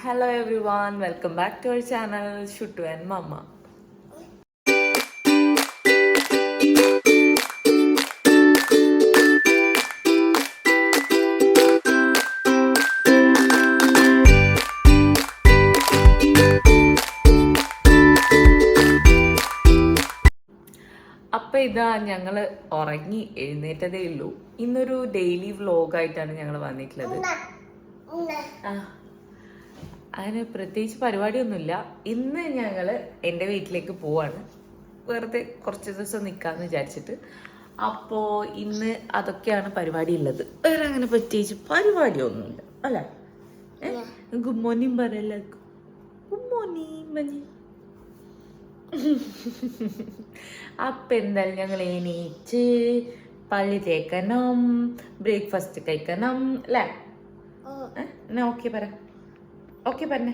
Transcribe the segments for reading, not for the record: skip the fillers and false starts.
Hello everyone, welcome back to our channel Shuttu and Mama. അപ്പോൾ ഇതാ ഞങ്ങൾ ഉറങ്ങി എഴുന്നേറ്റതേ ഉള്ളൂ. ഇന്നൊരു ഡെയിലി വ്ലോഗായിട്ടാണ് ഞങ്ങൾ വന്നിട്ടുള്ളത്. അതിന് പ്രത്യേകിച്ച് പരിപാടിയൊന്നുമില്ല. ഇന്ന് ഞങ്ങൾ എൻ്റെ വീട്ടിലേക്ക് പോവാണ്, വെറുതെ കുറച്ച് ദിവസം നിൽക്കാമെന്ന് വിചാരിച്ചിട്ട്. അപ്പോൾ ഇന്ന് അതൊക്കെയാണ് പരിപാടി ഉള്ളത്. വേറെ അങ്ങനെ പ്രത്യേകിച്ച് പരിപാടിയൊന്നുമില്ല അല്ല. ഗുഡ് മോർണിംഗ് പറയല്ല. ഗുഡ് മോർണിംഗ് മഞ്ഞി. അപ്പം എന്തായാലും ഞങ്ങൾ എണീച്ച് പള്ളി തേക്കണം, ബ്രേക്ക്ഫാസ്റ്റ് കഴിക്കണം അല്ലേ? എന്നാ ഓക്കെ പറ, ഓക്കെ പറഞ്ഞേ.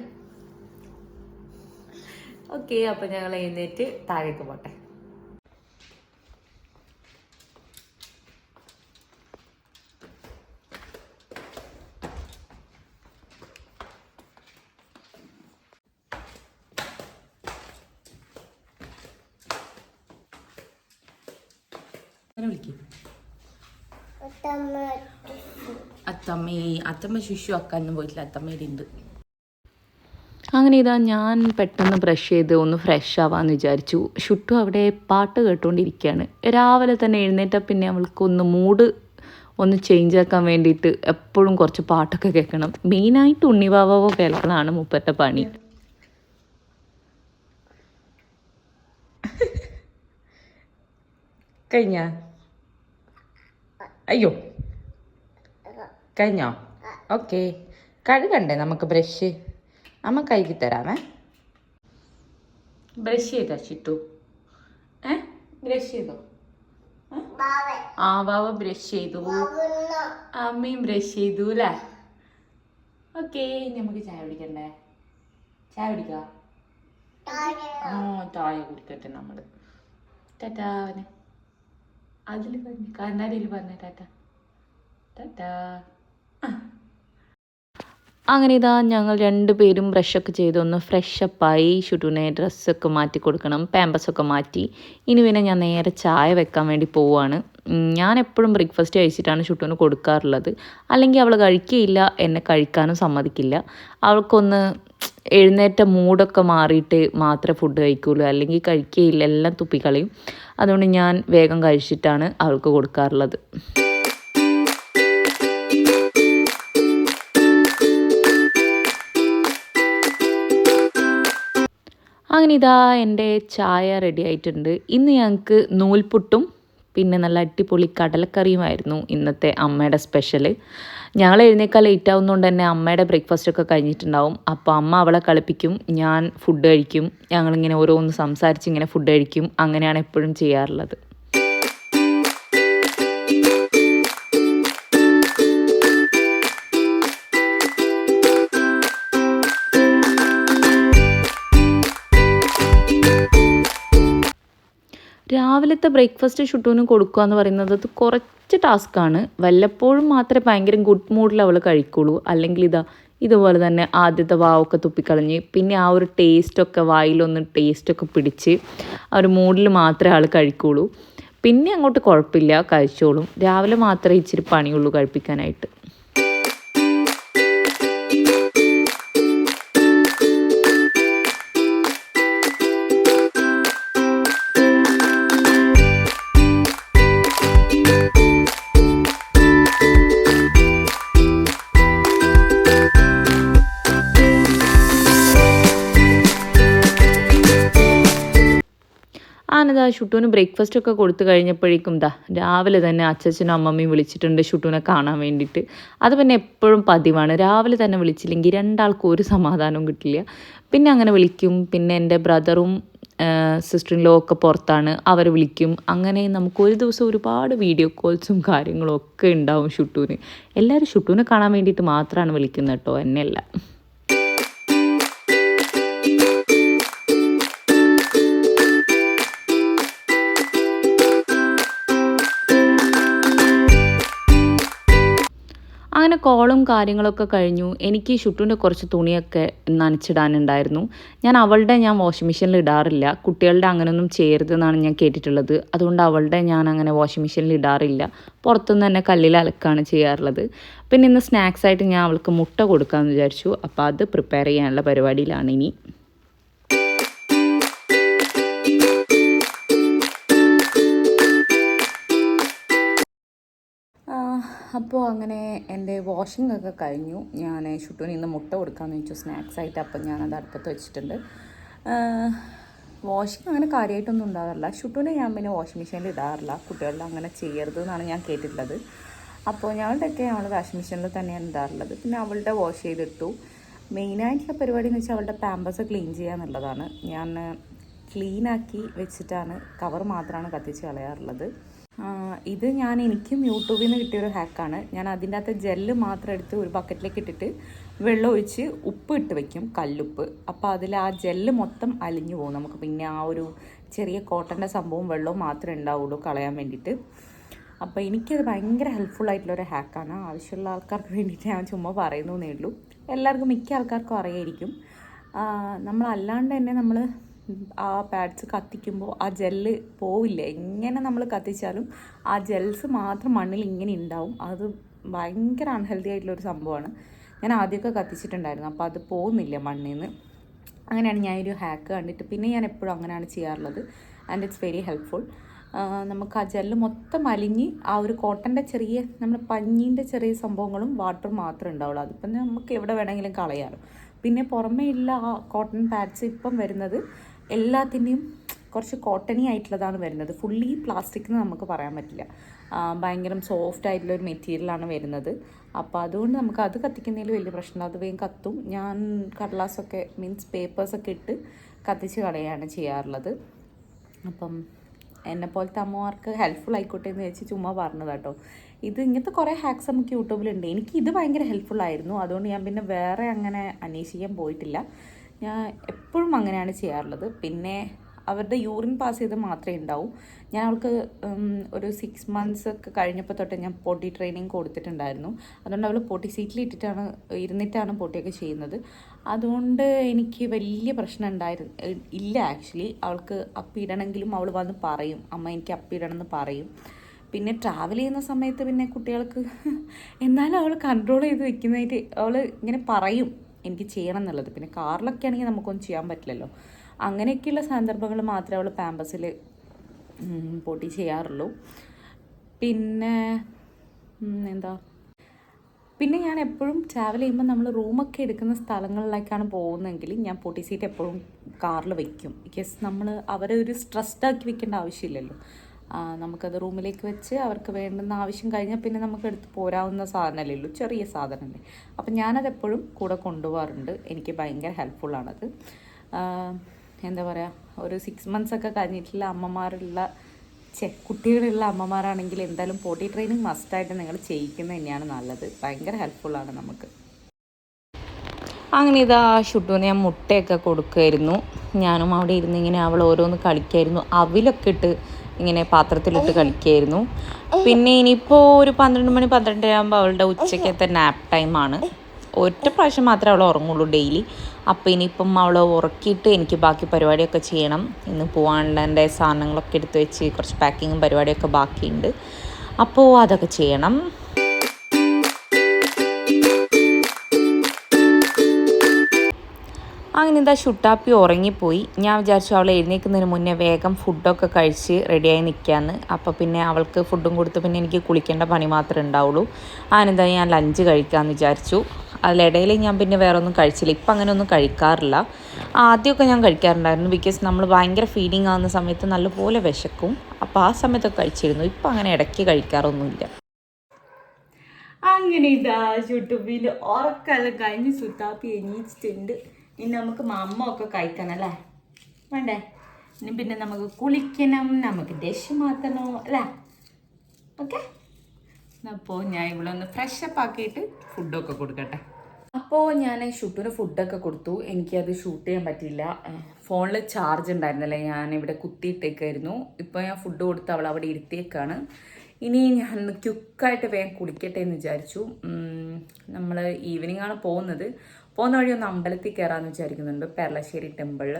ഓക്കെ, അപ്പം ഞങ്ങൾ എഴുന്നേറ്റ് താഴേക്ക് പോട്ടെ. അത്തമ്മ ശിശു അക്കാനൊന്നും പോയിട്ടില്ല, അത്തമ്മയുടെ ഉണ്ട്. അങ്ങനെ ഇതാ ഞാൻ പെട്ടെന്ന് ബ്രഷ് ചെയ്ത് ഒന്ന് ഫ്രഷ് ആവാമെന്ന് വിചാരിച്ചു. ഷുട്ടു അവിടെ പാട്ട് കേട്ടുകൊണ്ടിരിക്കുകയാണ്. രാവിലെ തന്നെ എഴുന്നേറ്റാൽ പിന്നെ അവൾക്കൊന്ന് മൂഡ് ഒന്ന് ചേഞ്ച് ആക്കാൻ വേണ്ടിയിട്ട് എപ്പോഴും കുറച്ച് പാട്ടൊക്കെ കേൾക്കണം. മെയിനായിട്ട് ഉണ്ണിവാവോ കേൾക്കണതാണ് മുപ്പറ്റ പണി. കഴിഞ്ഞ അയ്യോ കഴിഞ്ഞോ? ഓക്കെ, കഴുകണ്ടേ നമുക്ക് ബ്രഷ്? അമ്മ കഴുകി തരാമേ. ബ്രഷ് ചെയ്താ ചിട്ടു? ബ്രഷ് ചെയ്തോ? ആ വാവ ബ്രഷ് ചെയ്തു, അമ്മയും ബ്രഷ് ചെയ്തു അല്ലേ? ഓക്കെ, നമുക്ക് ചായ കുടിക്കണ്ടേ? ചായ കുടിക്കാം. ചായ കുടിക്കട്ടെ നമ്മള്. ടാറ്റാ. അതിൽ പറഞ്ഞ കണ്ണാടിയിൽ പറഞ്ഞ ടാറ്റ ടാറ്റാ. അങ്ങനെ ഇതാ ഞങ്ങൾ രണ്ടുപേരും ബ്രഷൊക്കെ ചെയ്തൊന്ന് ഫ്രഷപ്പായി. ഷുട്ടുവിനെ ഡ്രസ്സൊക്കെ മാറ്റി കൊടുക്കണം, പാമ്പസൊക്കെ മാറ്റി. ഇനി പിന്നെ ഞാൻ നേരെ ചായ വെക്കാൻ വേണ്ടി പോവുകയാണ്. ഞാൻ എപ്പോഴും ബ്രേക്ക്ഫാസ്റ്റ് കഴിച്ചിട്ടാണ് ഷുട്ടുവിന് കൊടുക്കാറുള്ളത്. അല്ലെങ്കിൽ അവൾ കഴിക്കുകയില്ല, എന്നെ കഴിക്കാനും സമ്മതിക്കില്ല. അവൾക്കൊന്ന് എഴുന്നേറ്റ മൂഡൊക്കെ മാറിയിട്ട് മാത്രമേ ഫുഡ് കഴിക്കുകയുള്ളൂ, അല്ലെങ്കിൽ കഴിക്കുകയില്ല, എല്ലാം തുപ്പിക്കളയും. അതുകൊണ്ട് ഞാൻ വേഗം കഴിച്ചിട്ടാണ് അവൾക്ക് കൊടുക്കാറുള്ളത്. അങ്ങനെ ഇതാ എൻ്റെ ചായ റെഡി ആയിട്ടുണ്ട്. ഇന്ന് ഞങ്ങൾക്ക് നൂൽപുട്ടും പിന്നെ നല്ല അടിപൊളി കടലക്കറിയുമായിരുന്നു ഇന്നത്തെ അമ്മയുടെ സ്പെഷ്യൽ. ഞങ്ങൾ എഴുന്നേൽക്കാൻ ലേറ്റ് ആവുന്നതുകൊണ്ട് തന്നെ അമ്മയുടെ ബ്രേക്ക്ഫാസ്റ്റൊക്കെ കഴിഞ്ഞിട്ടുണ്ടാവും. അപ്പോൾ അമ്മ അവളെ കളിപ്പിക്കും, ഞാൻ ഫുഡ് കഴിക്കും. ഞങ്ങളിങ്ങനെ ഓരോന്ന് സംസാരിച്ച് ഇങ്ങനെ ഫുഡ് കഴിക്കും. അങ്ങനെയാണ് എപ്പോഴും ചെയ്യാറുള്ളത്. രാവിലത്തെ ബ്രേക്ക്ഫാസ്റ്റ് ഷുട്ടുവിന് കൊടുക്കുക എന്ന് പറയുന്നത് അത് കുറച്ച് ടാസ്ക്കാണ്. വല്ലപ്പോഴും മാത്രമേ ഭയങ്കര ഗുഡ് മൂഡിൽ അവൾ കഴിക്കുള്ളൂ. അല്ലെങ്കിൽ ഇതുപോലെ തന്നെ ആദ്യത്തെ വാവൊക്കെ തുപ്പിക്കളഞ്ഞ് പിന്നെ ആ ഒരു ടേസ്റ്റൊക്കെ വായിലൊന്ന് ടേസ്റ്റൊക്കെ പിടിച്ച് ആ ഒരു മൂഡിൽ മാത്രമേ ആൾ കഴിക്കുള്ളൂ. പിന്നെ അങ്ങോട്ട് കുഴപ്പമില്ല, കഴിച്ചോളും. രാവിലെ മാത്രമേ ഇച്ചിരി പണിയുള്ളൂ കഴിപ്പിക്കാനായിട്ട്. ആനതാ ഷുട്ടുവിന് ബ്രേക്ക്ഫാസ്റ്റൊക്കെ കൊടുത്തു കഴിഞ്ഞപ്പോഴേക്കും രാവിലെ തന്നെ അച്ഛനും അമ്മമ്മയും വിളിച്ചിട്ടുണ്ട് ഷുട്ടുവിനെ കാണാൻ വേണ്ടിയിട്ട്. അത് പിന്നെ എപ്പോഴും പതിവാണ്. രാവിലെ തന്നെ വിളിച്ചില്ലെങ്കിൽ രണ്ടാൾക്കും ഒരു സമാധാനവും കിട്ടില്ല. പിന്നെ അങ്ങനെ വിളിക്കും. പിന്നെ എൻ്റെ ബ്രദറും സിസ്റ്റർ ഇൻ ലോ ഒക്കെ പുറത്താണ്, അവർ വിളിക്കും. അങ്ങനെ നമുക്ക് ഒരു ദിവസം ഒരുപാട് വീഡിയോ കോൾസും കാര്യങ്ങളും ഒക്കെ ഉണ്ടാവും ഷുട്ടുവിന്. എല്ലാവരും ഷുട്ടുവിനെ കാണാൻ വേണ്ടിയിട്ട് മാത്രമാണ് വിളിക്കുന്നത് കേട്ടോ, എന്നെയല്ല. അങ്ങനെ കോളും കാര്യങ്ങളൊക്കെ കഴിഞ്ഞു. എനിക്ക് ഷുട്ടുവിൻ്റെ കുറച്ച് തുണിയൊക്കെ നനച്ചിടാനുണ്ടായിരുന്നു. ഞാൻ വാഷിംഗ് മെഷീനിൽ ഇടാറില്ല. കുട്ടികളുടെ അങ്ങനെയൊന്നും ചെയ്യരുതെന്നാണ് ഞാൻ കേട്ടിട്ടുള്ളത്. അതുകൊണ്ട് ഞാൻ അങ്ങനെ വാഷിംഗ് മെഷീനിൽ ഇടാറില്ല. പുറത്തുനിന്ന് തന്നെ കല്ലിൽ അലക്കാണ് ചെയ്യാറുള്ളത്. പിന്നെ ഇന്ന് സ്നാക്സ് ആയിട്ട് ഞാൻ അവൾക്ക് മുട്ട കൊടുക്കാമെന്ന് വിചാരിച്ചു. അപ്പോൾ അത് പ്രിപ്പയർ ചെയ്യാനുള്ള പരിപാടിയിലാണ് ഇനി. അപ്പോൾ അങ്ങനെ എൻ്റെ വാഷിംഗ് ഒക്കെ കഴിഞ്ഞു. ഞാൻ ഷുട്ടുവിന് ഇന്ന് മുട്ട കൊടുക്കാമെന്ന് വെച്ചു സ്നാക്സ് ആയിട്ട്. അപ്പം ഞാനത് അടുപ്പത്ത് വെച്ചിട്ടുണ്ട്. വാഷിംഗ് അങ്ങനെ കാര്യമായിട്ടൊന്നും ഉണ്ടാകാറില്ല. ഷുട്ടുവിനെ ഞാൻ പിന്നെ വാഷിംഗ് മെഷീനിൽ ഇടാറില്ല. കുട്ടികളുടെ അങ്ങനെ ചെയ്യരുത് എന്നാണ് ഞാൻ കേട്ടിട്ടുള്ളത്. അപ്പോൾ ഞങ്ങളുടെയൊക്കെ ഞങ്ങൾ വാഷിംഗ് മെഷീനിൽ തന്നെയാണ് ഇടാറുള്ളത്. പിന്നെ അവളുടെ വാഷ് ചെയ്തിട്ടു. മെയിനായിട്ടുള്ള പരിപാടി എന്ന് വെച്ചാൽ അവളുടെ പാമ്പേഴ്സ് ക്ലീൻ ചെയ്യുക എന്നുള്ളതാണ്. ഞാൻ ക്ലീനാക്കി വെച്ചിട്ടാണ് കവർ മാത്രമാണ് കത്തിച്ച് കളയാറുള്ളത്. ഇത് എനിക്കും യൂട്യൂബിൽ നിന്ന് കിട്ടിയൊരു ഹാക്കാണ്. ഞാൻ അതിൻ്റെ അകത്ത് ജെല്ല് മാത്രം എടുത്ത് ഒരു ബക്കറ്റിലേക്ക് ഇട്ടിട്ട് വെള്ളം ഒഴിച്ച് ഉപ്പ് ഇട്ട് വയ്ക്കും, കല്ലുപ്പ്. അപ്പോൾ അതിൽ ആ ജെല്ല് മൊത്തം അലിഞ്ഞു പോകും. നമുക്ക് പിന്നെ ആ ഒരു ചെറിയ കോട്ടൻ്റെ സംഭവം വെള്ളവും മാത്രമേ ഉണ്ടാവുള്ളൂ കളയാൻ വേണ്ടിയിട്ട്. അപ്പോൾ എനിക്കത് ഭയങ്കര ഹെൽപ്ഫുള്ളായിട്ടുള്ളൊരു ഹാക്കാണ്. ആവശ്യമുള്ള ആൾക്കാർക്ക് വേണ്ടിയിട്ട് ഞാൻ ചുമ്മാ പറയുന്നേ ഉള്ളൂ. എല്ലാവർക്കും മിക്ക ആൾക്കാർക്കും അറിയായിരിക്കും. നമ്മളല്ലാണ്ട് തന്നെ നമ്മൾ ആ പാഡ്സ് കത്തിക്കുമ്പോൾ ആ ജെല്ല് പോവില്ല. എങ്ങനെ നമ്മൾ കത്തിച്ചാലും ആ ജെൽസ് മാത്രം മണ്ണിൽ ഇങ്ങനെ ഉണ്ടാവും. അത് ഭയങ്കര അൺഹെൽത്തി ആയിട്ടുള്ളൊരു സംഭവമാണ്. ഞാൻ ആദ്യമൊക്കെ കത്തിച്ചിട്ടുണ്ടായിരുന്നു, അപ്പോൾ അത് പോകുന്നില്ല മണ്ണിൽ നിന്ന്. അങ്ങനെയാണ് ഞാനൊരു ഹാക്ക് കണ്ടിട്ട് പിന്നെ ഞാൻ എപ്പോഴും അങ്ങനെയാണ് ചെയ്യാറുള്ളത്. And it's very helpful. നമുക്ക് ആ ജെല്ല് മൊത്തം അലിഞ്ഞ് ആ ഒരു കോട്ടൻ്റെ ചെറിയ നമ്മുടെ പഞ്ഞീൻ്റെ ചെറിയ സംഭവങ്ങളും വാട്ടർ മാത്രമേ ഉണ്ടാവുള്ളൂ. അതിപ്പം നമുക്ക് എവിടെ വേണമെങ്കിലും കളയാമല്ലോ. പിന്നെ പുറമേ ഉള്ള ആ കോട്ടൺ പാഡ്സ് ഇപ്പം വരുന്നത് എല്ലാത്തിൻ്റെയും കുറച്ച് കോട്ടണി ആയിട്ടുള്ളതാണ് വരുന്നത്. ഫുള്ളി പ്ലാസ്റ്റിക് എന്ന് നമുക്ക് പറയാൻ പറ്റില്ല. ഭയങ്കര സോഫ്റ്റ് ആയിട്ടുള്ളൊരു മെറ്റീരിയലാണ് വരുന്നത്. അപ്പോൾ അതുകൊണ്ട് നമുക്ക് അത് കത്തിക്കുന്നതിൽ വലിയ പ്രശ്നമില്ല. അത് വേഗം കത്തും. ഞാൻ കടലാസൊക്കെ പേപ്പേഴ്സൊക്കെ ഇട്ട് കത്തിച്ച് കളയാണ് ചെയ്യാറുള്ളത്. അപ്പം എന്നെപ്പോലത്തെ അമ്മമാർക്ക് ഹെൽപ്ഫുൾ ആയിക്കോട്ടെ എന്ന് വെച്ച് ചുമ്മാ പറഞ്ഞത് കേട്ടോ. ഇങ്ങനത്തെ കുറേ ഹാക്സ് നമുക്ക് യൂട്യൂബിലുണ്ട്. ഇത് ഭയങ്കര ഹെൽപ്ഫുള്ളായിരുന്നു. അതുകൊണ്ട് ഞാൻ പിന്നെ വേറെ അങ്ങനെ അന്വേഷിക്കാൻ പോയിട്ടില്ല. ഞാൻ എപ്പോഴും അങ്ങനെയാണ് ചെയ്യാറുള്ളത്. പിന്നെ അവരുടെ യൂറിൻ പാസ് ചെയ്ത് മാത്രമേ ഉണ്ടാവും. ഞാൻ അവൾക്ക് ഒരു 6 months ഒക്കെ കഴിഞ്ഞപ്പോൾ തൊട്ട് ഞാൻ പൊട്ടി ട്രെയിനിങ് കൊടുത്തിട്ടുണ്ടായിരുന്നു. അതുകൊണ്ട് അവൾ പൊട്ടി സീറ്റിൽ ഇരുന്നിട്ടാണ് പൊട്ടിയൊക്കെ ചെയ്യുന്നത്. അതുകൊണ്ട് എനിക്ക് വലിയ പ്രശ്നം ഇല്ല ആക്ച്വലി. അവൾക്ക് അപ്പിടണമെങ്കിലും അവൾ വന്ന് പറയും, അമ്മ എനിക്ക് അപ്പിടണം എന്ന് പറയും. പിന്നെ ട്രാവൽ ചെയ്യുന്ന സമയത്ത് പിന്നെ കുട്ടികൾക്ക് എന്നാലും അവൾ കൺട്രോൾ ചെയ്ത് വെക്കുന്നതായിട്ട് അവൾ ഇങ്ങനെ പറയും എനിക്ക് ചെയ്യണം എന്നുള്ളത്. പിന്നെ കാറിലൊക്കെ ആണെങ്കിൽ നമുക്കൊന്നും ചെയ്യാൻ പറ്റില്ലല്ലോ. അങ്ങനെയൊക്കെയുള്ള സന്ദർഭങ്ങൾ മാത്രമേ അവൾ പാമ്പസിൽ പൊട്ടി ചെയ്യാറുള്ളൂ. പിന്നെ പിന്നെ ഞാൻ എപ്പോഴും ട്രാവൽ ചെയ്യുമ്പോൾ നമ്മൾ റൂമൊക്കെ എടുക്കുന്ന സ്ഥലങ്ങളിലേക്കാണ് പോകുന്നതെങ്കിൽ ഞാൻ പൊട്ടി സീറ്റ് എപ്പോഴും കാറിൽ വയ്ക്കും. ബിക്കോസ് നമ്മൾ അവരെ ഒരു സ്ട്രെസ്ഡാക്കി വെക്കേണ്ട ആവശ്യമില്ലല്ലോ. നമുക്കത് റൂമിലേക്ക് വെച്ച് അവർക്ക് വേണ്ടുന്ന ആവശ്യം കഴിഞ്ഞാൽ പിന്നെ നമുക്ക് എടുത്ത് പോരാവുന്ന സാധനമല്ലേ ഉള്ളൂ, ചെറിയ സാധനമല്ലേ. അപ്പം ഞാനതെപ്പോഴും കൂടെ കൊണ്ടുപോകാറുണ്ട്. എനിക്ക് ഭയങ്കര ഹെൽപ്ഫുള്ളാണത്. എന്താ പറയുക, ഒരു 6 months ഒക്കെ കഴിഞ്ഞിട്ടുള്ള കുട്ടികളുള്ള അമ്മമാരാണെങ്കിൽ എന്തായാലും പോട്ടി ട്രെയിനിങ് മസ്റ്റായിട്ട് നിങ്ങൾ ചെയ്യിക്കുന്നത് തന്നെയാണ് നല്ലത്. ഭയങ്കര ഹെൽപ്ഫുള്ളാണ് നമുക്ക്. അങ്ങനെ ഇതാ ഷുട്ടുവിന് ഞാൻ മുട്ടയൊക്കെ കൊടുക്കുമായിരുന്നു. ഞാനും അവിടെ ഇരുന്ന് ഇങ്ങനെ അവൾ ഓരോന്ന് കളിക്കുമായിരുന്നു. അവിലൊക്കെ ഇട്ട് ഇങ്ങനെ പാത്രത്തിലിട്ട് കളിക്കുമായിരുന്നു. പിന്നെ ഇനിയിപ്പോൾ ഒരു 12 മണി 12 ആകുമ്പോൾ അവളുടെ ഉച്ചക്കത്തെ നാപ്പ് ടൈമാണ്. ഒറ്റ പ്രാവശ്യം മാത്രമേ അവൾ ഉറങ്ങുള്ളൂ ഡെയിലി. അപ്പോൾ ഇനിയിപ്പം അവൾ ഉറക്കിയിട്ട് എനിക്ക് ബാക്കി പരിപാടിയൊക്കെ ചെയ്യണം. ഇന്ന് പോകാനുള്ള എൻ്റെ സാധനങ്ങളൊക്കെ എടുത്ത് വെച്ച് കുറച്ച് പാക്കിങ്ങും പരിപാടിയൊക്കെ ബാക്കിയുണ്ട്. അപ്പോൾ അതൊക്കെ ചെയ്യണം. അങ്ങനെ എന്താ ഷുട്ടാപ്പി ഉറങ്ങിപ്പോയി. ഞാൻ വിചാരിച്ചു അവൾ എഴുന്നേൽക്കുന്നതിന് മുന്നേ വേഗം ഫുഡൊക്കെ കഴിച്ച് റെഡിയായി നിൽക്കാമെന്ന്. അപ്പോൾ പിന്നെ അവൾക്ക് ഫുഡും കൊടുത്ത് പിന്നെ എനിക്ക് കുളിക്കേണ്ട പണി മാത്രമേ ഉണ്ടാവുള്ളൂ. അതിനെന്താ ഞാൻ ലഞ്ച് കഴിക്കാമെന്ന് വിചാരിച്ചു. അതിലിടയിൽ ഞാൻ പിന്നെ വേറെ ഒന്നും കഴിച്ചില്ല. ഇപ്പം അങ്ങനെ ഒന്നും കഴിക്കാറില്ല. ആദ്യമൊക്കെ ഞാൻ കഴിക്കാറുണ്ടായിരുന്നു. ബിക്കോസ് നമ്മൾ ഭയങ്കര ഫീഡിങ് ആകുന്ന സമയത്ത് നല്ലപോലെ വിശക്കും. അപ്പോൾ ആ സമയത്തൊക്കെ കഴിച്ചിരുന്നു. ഇപ്പം അങ്ങനെ ഇടയ്ക്ക് കഴിക്കാറൊന്നുമില്ല. അങ്ങനെ ഇതാ ഷുട്ടുബിയിൽ ഉറക്കെല്ലാം കഴിഞ്ഞ് സുട്ടാപ്പി എണീച്ചിട്ടുണ്ട്. ഇനി നമുക്ക് മമ്മ ഒക്കെ കഴിക്കണമല്ലേ, വേണ്ടേ? ഇനി പിന്നെ നമുക്ക് കുളിക്കണം, നമുക്ക് ഡിഷ് മാറ്റണോ അല്ലേ? ഓക്കെ, അപ്പോൾ ഞാൻ ഇവിടെ ഒന്ന് ഫ്രഷപ്പ് ആക്കിയിട്ട് ഫുഡൊക്കെ കൊടുക്കട്ടെ. അപ്പോൾ ഞാൻ ഷൂട്ടിന് ഫുഡൊക്കെ കൊടുത്തു. എനിക്കത് ഷൂട്ട് ചെയ്യാൻ പറ്റിയില്ല. ഫോണിൽ ചാർജ് ഉണ്ടായിരുന്നല്ലേ, ഞാനിവിടെ കുത്തിയിട്ടേക്കായിരുന്നു. ഇപ്പോൾ ഞാൻ ഫുഡ് കൊടുത്ത് അവൾ അവിടെ ഇരുത്തിയേക്കാണ്. ഇനി ഞാൻ ക്യുക്കായിട്ട് വേഗം കുളിക്കട്ടെ എന്ന് വിചാരിച്ചു. നമ്മൾ ഈവനിങ് ആണ് പോകുന്നത്. പോകുന്ന വഴി ഒന്ന് അമ്പലത്തിൽ കയറാമെന്ന് വിചാരിക്കുന്നുണ്ട്, പെർളശ്ശേരി ടെമ്പിളിൽ.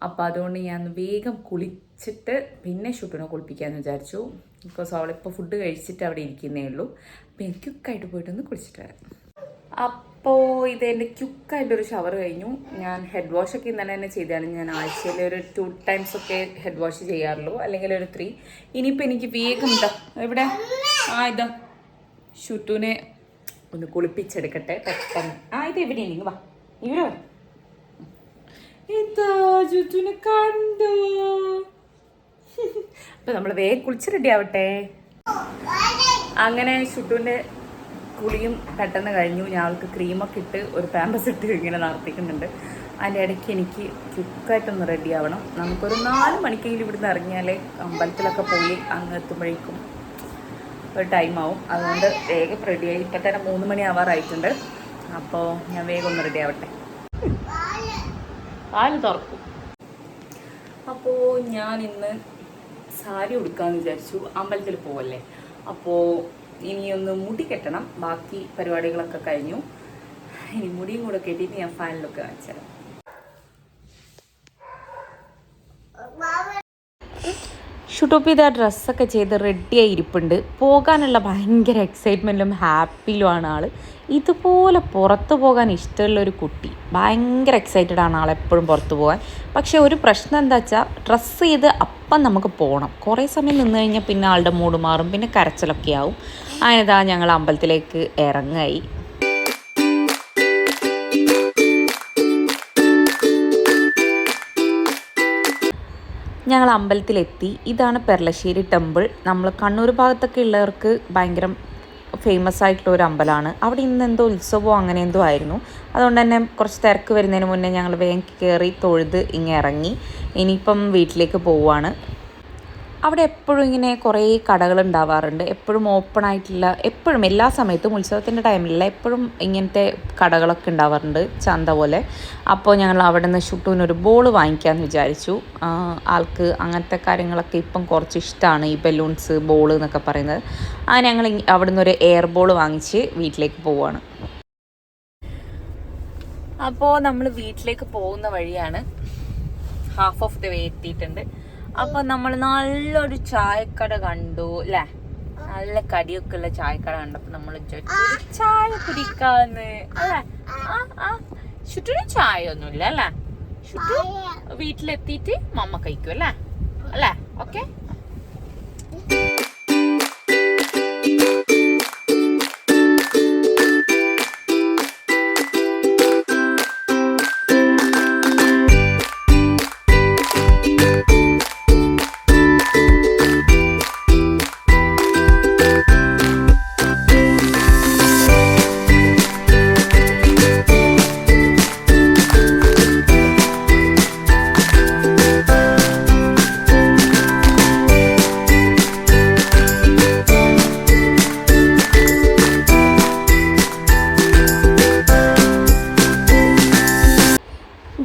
അപ്പോൾ അതുകൊണ്ട് ഞാൻ വേഗം കുളിച്ചിട്ട് പിന്നെ ഷുട്ടുനെ കുളിപ്പിക്കാമെന്ന് വിചാരിച്ചു. ബിക്കോസ് അവളിപ്പോൾ ഫുഡ് കഴിച്ചിട്ട് അവിടെ ഇരിക്കുന്നേ ഉള്ളൂ. അപ്പോൾ എനിക്ക് ക്യുക്കായിട്ട് പോയിട്ടൊന്ന് കുളിച്ചിട്ട് വരാം. അപ്പോൾ ഇതെൻ്റെ ക്യുക്കായിട്ടൊരു ഷവർ കഴിഞ്ഞു. ഞാൻ ഹെഡ് വാഷൊക്കെ ഇന്നലെ തന്നെ ചെയ്താണ്. ഞാൻ ആഴ്ചയിൽ ഒരു 2 times ഒക്കെ ഹെഡ് വാഷ് ചെയ്യാറുള്ളൂ, അല്ലെങ്കിൽ ഒരു 3. ഇനിയിപ്പോൾ എനിക്ക് വേഗം ഇവിടെ ഇതാ ഷുട്ടുനെ ഒന്ന് കുളിപ്പിച്ചെടുക്കട്ടെ പെട്ടെന്ന്. ഇത് എവിടെ ഇനി വാ, ഇവിടെ വാ. ഇതാ ഷുട്ടുനെ കണ്ടു. അപ്പം നമ്മൾ വേഗം കുളിച്ച് റെഡി ആവട്ടെ. അങ്ങനെ ഷുട്ടുവിൻ്റെ കുളിയും പെട്ടെന്ന് കഴിഞ്ഞു. ഞങ്ങൾക്ക് ക്രീമൊക്കെ ഇട്ട് ഒരു പാമ്പസ് ഇട്ട് ഇങ്ങനെ നടത്തിക്കുന്നുണ്ട്. അതിൻ്റെ ഇടയ്ക്ക് എനിക്ക് ക്യുക്കായിട്ടൊന്ന് റെഡി ആവണം. നമുക്കൊരു 4 മണിക്കെങ്കിലും ഇവിടുന്ന് ഇറങ്ങിയാലേ അമ്പലത്തിലൊക്കെ പോയി അങ്ങ് എത്തുമ്പോഴേക്കും ഒരു ടൈമാവും. അതുകൊണ്ട് വേഗം റെഡിയായി. ഇപ്പം തന്നെ 3 മണി ആവാറായിട്ടുണ്ട്. അപ്പോൾ ഞാൻ വേഗം ഒന്ന് റെഡി ആവട്ടെ. പാല് തുറക്കും. അപ്പോൾ ഞാൻ ഇന്ന് സാരി ഉടുക്കാമെന്ന് വിചാരിച്ചു. അമ്പലത്തിൽ പോവല്ലേ. അപ്പോൾ ഇനിയൊന്ന് മുടി കെട്ടണം. ബാക്കി പരിപാടികളൊക്കെ കഴിഞ്ഞു. ഇനി മുടിയും കൂടെ കെട്ടിയിട്ട് ഞാൻ ഫാനിലൊക്കെ കാണിച്ചുതരാം. ഷൂട്ടോപ്പ് ചെയ്ത ഡ്രസ്സൊക്കെ ചെയ്ത് റെഡിയായി ഇരിപ്പുണ്ട്. പോകാനുള്ള ഭയങ്കര എക്സൈറ്റ്മെൻറ്റിലും ഹാപ്പിയിലുമാണ് ആൾ. ഇതുപോലെ പുറത്ത് പോകാൻ ഇഷ്ടമുള്ളൊരു കുട്ടി. ഭയങ്കര എക്സൈറ്റഡ് ആണ് ആളെപ്പോഴും പുറത്ത് പോകാൻ. പക്ഷേ ഒരു പ്രശ്നം എന്താ വെച്ചാൽ ഡ്രസ്സ് ചെയ്ത് അപ്പം നമുക്ക് പോകണം. കുറേ സമയം നിന്ന് കഴിഞ്ഞാൽ പിന്നെ ആളുടെ മൂഡ് മാറും, പിന്നെ കരച്ചിലൊക്കെ ആവും. അങ്ങനെതാ ഞങ്ങൾ അമ്പലത്തിലേക്ക് ഇറങ്ങായി. ഞങ്ങൾ അമ്പലത്തിലെത്തി. ഇതാണ് പെർളശ്ശേരി ടെമ്പിൾ. നമ്മൾ കണ്ണൂർ ഭാഗത്തൊക്കെ ഉള്ളവർക്ക് ഭയങ്കര ഫേമസ് ആയിട്ടുള്ള ഒരു അമ്പലമാണ്. അവിടെ ഇന്ന് എന്തോ ഉത്സവമോ അങ്ങനെ എന്തോ ആയിരുന്നു. അതുകൊണ്ട് തന്നെ കുറച്ച് തിരക്ക് വരുന്നതിന് മുന്നേ ഞങ്ങൾ വേഗം കയറി തൊഴുത് ഇറങ്ങി. ഇനിയിപ്പം വീട്ടിലേക്ക് പോവുകയാണ്. അവിടെ എപ്പോഴും ഇങ്ങനെ കുറേ കടകൾ ഉണ്ടാവാറുണ്ട്. എപ്പോഴും ഓപ്പൺ ആയിട്ടുള്ള, എപ്പോഴും എല്ലാ സമയത്തും ഉത്സവത്തിൻ്റെ ടൈമിലുള്ള എപ്പോഴും ഇങ്ങനത്തെ കടകളൊക്കെ ഉണ്ടാവാറുണ്ട്, ചന്ത പോലെ. അപ്പോൾ ഞങ്ങൾ അവിടെ നിന്ന് ഷുട്ടുവിനൊരു ബോൾ വാങ്ങിക്കാമെന്ന് വിചാരിച്ചു. ആൾക്ക് അങ്ങനത്തെ കാര്യങ്ങളൊക്കെ ഇപ്പം കുറച്ച് ഇഷ്ടമാണ്, ഈ ബലൂൺസ്, ബോൾ എന്നൊക്കെ പറയുന്നത്. അങ്ങനെ ഞങ്ങൾ അവിടെ നിന്നൊരു എയർ ബോൾ വാങ്ങിച്ച് വീട്ടിലേക്ക് പോവുകയാണ്. അപ്പോൾ നമ്മൾ വീട്ടിലേക്ക് പോകുന്ന വഴിയാണ്. ഹാഫ് ഓഫ് ദ വേ എത്തിയിട്ടുണ്ട്. അപ്പോൾ നമ്മൾ നല്ലൊരു ചായക്കട കണ്ടു അല്ലേ. നല്ല കടിയൊക്കെ ഉള്ള ചായക്കട കണ്ടപ്പോൾ നമ്മൾ ചായ കുടിക്കാന്ന് അല്ലേ. ചുറ്റിനും ചായ ഒന്നുമില്ല അല്ലേ. ചുറ്റു വീട്ടിലെത്തിയിട്ട് മമ്മ കഴിക്കും അല്ലേ. അല്ലേ, ഓക്കെ.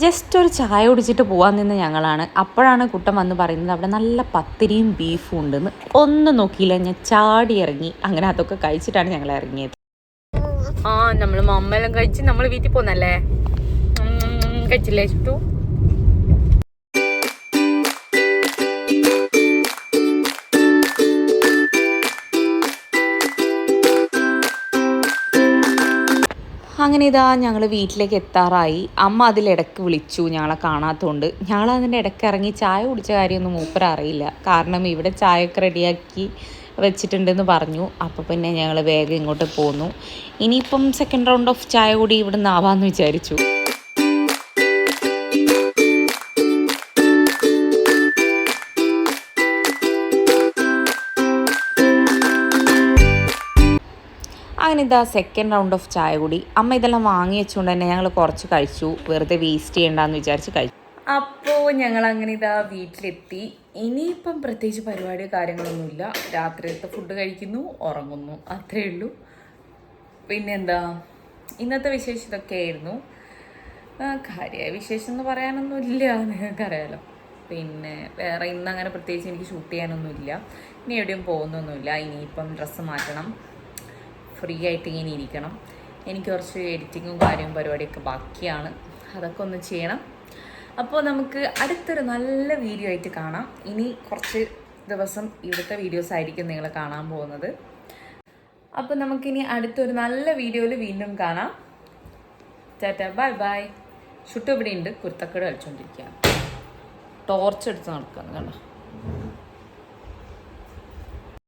ജസ്റ്റ് ഒരു ചായ കുടിച്ചിട്ട് പോകാൻ നിന്ന് ഞങ്ങളാണ്. അപ്പോഴാണ് കുട്ടൻ വന്ന് പറയുന്നത് അവിടെ നല്ല പത്തിരിയും ബീഫും ഉണ്ടെന്ന്. ഒന്നും നോക്കിയില്ല, ഞാൻ ചാടി ഇറങ്ങി. അങ്ങനെ അതൊക്കെ കഴിച്ചിട്ടാണ് ഞങ്ങൾ ഇറങ്ങിയത്. നമ്മൾ മമ്മെല്ലാം കഴിച്ച് നമ്മൾ വീട്ടിൽ പോന്നല്ലേ. കഴിച്ചില്ലേ ചുട്ടു? അങ്ങനെ ഇതാ ഞങ്ങൾ വീട്ടിലേക്ക് എത്താറായി. അമ്മ അതിലിടയ്ക്ക് വിളിച്ചു ഞങ്ങളെ കാണാത്തതുകൊണ്ട്. ഞങ്ങൾ അതിൻ്റെ ഇടയ്ക്ക് ഇറങ്ങി ചായ കുടിച്ച കാര്യമൊന്നും മൂപ്പർ അറിയില്ല. കാരണം ഇവിടെ ചായയൊക്കെ റെഡിയാക്കി വെച്ചിട്ടുണ്ടെന്ന് പറഞ്ഞു. അപ്പോൾ പിന്നെ ഞങ്ങൾ വേഗം ഇങ്ങോട്ട് പോന്നു. ഇനിയിപ്പം സെക്കൻഡ് റൗണ്ട് ഓഫ് ചായ കൂടി ഇവിടെ നിന്ന് ആവാമെന്ന് വിചാരിച്ചു. അങ്ങനെ ഇതാ സെക്കൻഡ് റൗണ്ട് ഓഫ് ചായ കൂടി. അമ്മ ഇതെല്ലാം വാങ്ങി വെച്ചുകൊണ്ട് തന്നെ ഞങ്ങൾ കുറച്ച് കഴിച്ചു. വെറുതെ വേസ്റ്റ് ചെയ്യണ്ടെന്ന് വിചാരിച്ച് കഴിച്ചു. അപ്പോൾ ഞങ്ങൾ അങ്ങനെ ഇതാ വീട്ടിലെത്തി. ഇനിയിപ്പം പ്രത്യേകിച്ച് പരിപാടിയോ കാര്യങ്ങളൊന്നുമില്ല. രാത്രിയത്തെ ഫുഡ് കഴിക്കുന്നു, ഉറങ്ങുന്നു, അത്രയേ ഉള്ളൂ. പിന്നെന്താ, ഇന്നത്തെ വിശേഷം ഇതൊക്കെ ആയിരുന്നു. കാര്യമായ വിശേഷം എന്ന് പറയാനൊന്നുമില്ല, നിങ്ങൾക്കറിയാലോ. പിന്നെ വേറെ ഇന്നങ്ങനെ പ്രത്യേകിച്ച് എനിക്ക് ഷൂട്ട് ചെയ്യാനൊന്നുമില്ല. ഇനി എവിടെയും പോകുന്നൊന്നുമില്ല. ഇനിയിപ്പം ഡ്രസ്സ് മാറ്റണം, ഫ്രീ ആയിട്ട് ഇങ്ങനെ ഇരിക്കണം. എനിക്ക് കുറച്ച് എഡിറ്റിങ്ങും കാര്യവും പരിപാടിയൊക്കെ ബാക്കിയാണ്, അതൊക്കെ ഒന്ന് ചെയ്യണം. അപ്പോൾ നമുക്ക് അടുത്തൊരു നല്ല വീഡിയോ ആയിട്ട് കാണാം. ഇനി കുറച്ച് ദിവസം ഇവിടുത്തെ വീഡിയോസ് ആയിരിക്കും നിങ്ങൾ കാണാൻ പോകുന്നത്. അപ്പോൾ നമുക്കിനി അടുത്തൊരു നല്ല വീഡിയോയിൽ വീണ്ടും കാണാം. Tata, bye bye. ഷുട്ട് ഇവിടെ ഉണ്ട്, കുരുത്തക്കേട് കളിച്ചുകൊണ്ടിരിക്കുകയാണ്, ടോർച്ച് എടുത്ത് നടക്കുകയാണ് കണ്ടോ.